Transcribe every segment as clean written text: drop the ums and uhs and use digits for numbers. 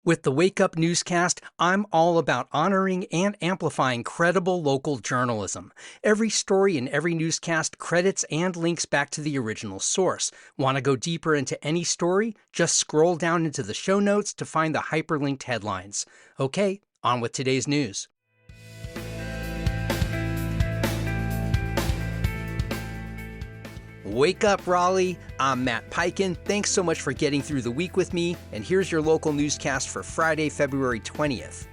With the Wake Up Newscast, I'm all about honoring and amplifying credible local journalism. Every story in every newscast credits and links back to the original source. Want to go deeper into any story? Just scroll down into the show notes to find the hyperlinked headlines. Okay, on with today's news. Wake up, Raleigh. I'm Matt Peiken. Thanks so much for getting through the week with me, and here's your local newscast for Friday, February 20th.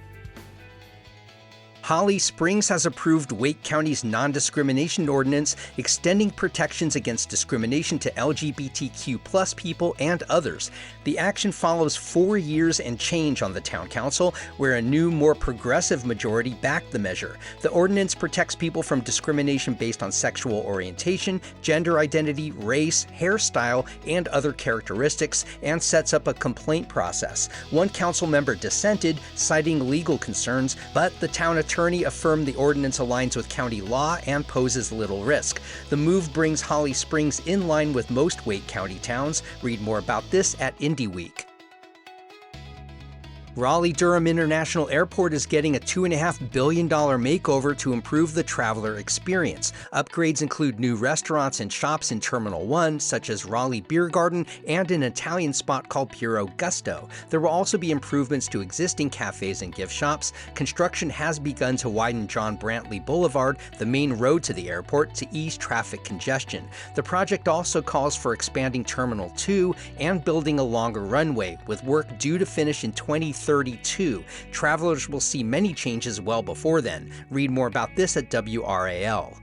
Holly Springs has approved Wake County's non-discrimination ordinance, extending protections against discrimination to LGBTQ+ people and others. The action follows 4 years and change on the town council, where a new, more progressive majority backed the measure. The ordinance protects people from discrimination based on sexual orientation, gender identity, race, hairstyle, and other characteristics, and sets up a complaint process. One council member dissented, citing legal concerns, but the town attorney affirmed the ordinance aligns with county law and poses little risk. The move brings Holly Springs in line with most Wake County towns. Read more about this at IndieWeek. Raleigh-Durham International Airport is getting a $2.5 billion makeover to improve the traveler experience. Upgrades include new restaurants and shops in Terminal 1, such as Raleigh Beer Garden and an Italian spot called Puro Gusto. There will also be improvements to existing cafes and gift shops. Construction has begun to widen John Brantley Boulevard, the main road to the airport, to ease traffic congestion. The project also calls for expanding Terminal 2 and building a longer runway, with work due to finish in 2032. Travelers will see many changes well before then. Read more about this at WRAL.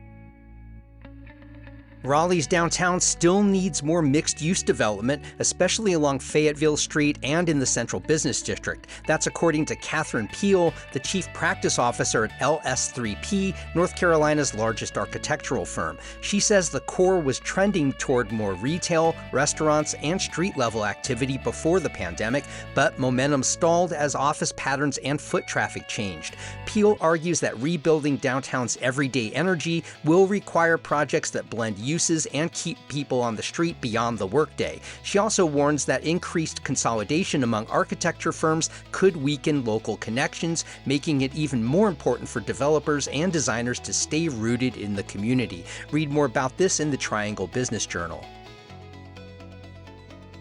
Raleigh's downtown still needs more mixed-use development, especially along Fayetteville Street and in the Central Business District. That's according to Catherine Peel, the Chief Practice Officer at LS3P, North Carolina's largest architectural firm. She says the core was trending toward more retail, restaurants, and street-level activity before the pandemic, but momentum stalled as office patterns and foot traffic changed. Peel argues that rebuilding downtown's everyday energy will require projects that blend uses and keep people on the street beyond the workday. She also warns that increased consolidation among architecture firms could weaken local connections, making it even more important for developers and designers to stay rooted in the community. Read more about this in the Triangle Business Journal.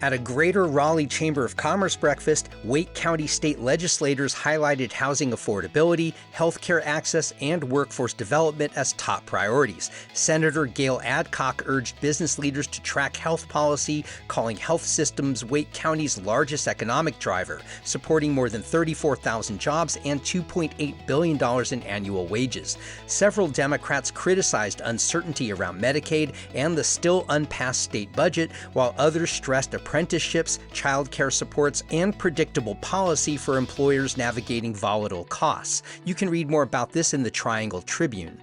At a Greater Raleigh Chamber of Commerce breakfast, Wake County state legislators highlighted housing affordability, healthcare access, and workforce development as top priorities. Senator Gail Adcock urged business leaders to track health policy, calling health systems Wake County's largest economic driver, supporting more than 34,000 jobs and $2.8 billion in annual wages. Several Democrats criticized uncertainty around Medicaid and the still unpassed state budget, while others stressed apprenticeships, child care supports, and predictable policy for employers navigating volatile costs. You can read more about this in the Triangle Tribune.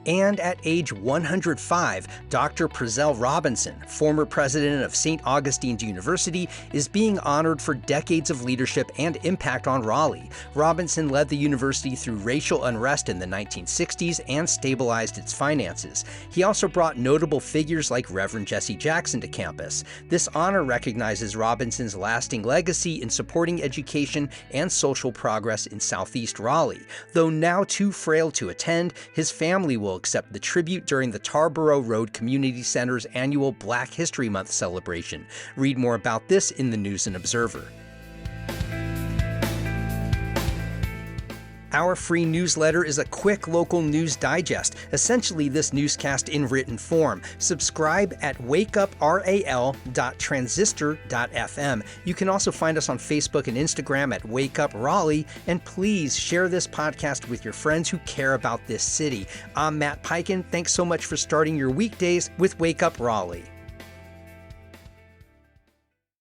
And at age 105, Dr. Prezell Robinson, former president of St. Augustine's University, is being honored for decades of leadership and impact on Raleigh. Robinson led the university through racial unrest in the 1960s and stabilized its finances. He also brought notable figures like Reverend Jesse Jackson to campus. This honor recognizes Robinson's lasting legacy in supporting education and social progress in Southeast Raleigh. Though now too frail to attend, his family will accept the tribute during the Tarboro Road Community Center's annual Black History Month celebration. Read more about this in the News and Observer. Our free newsletter is a quick local news digest, essentially this newscast in written form. Subscribe at wakeupral.transistor.fm. You can also find us on Facebook and Instagram at Wake Up Raleigh, and please share this podcast with your friends who care about this city. I'm Matt Peiken. Thanks so much for starting your weekdays with Wake Up Raleigh.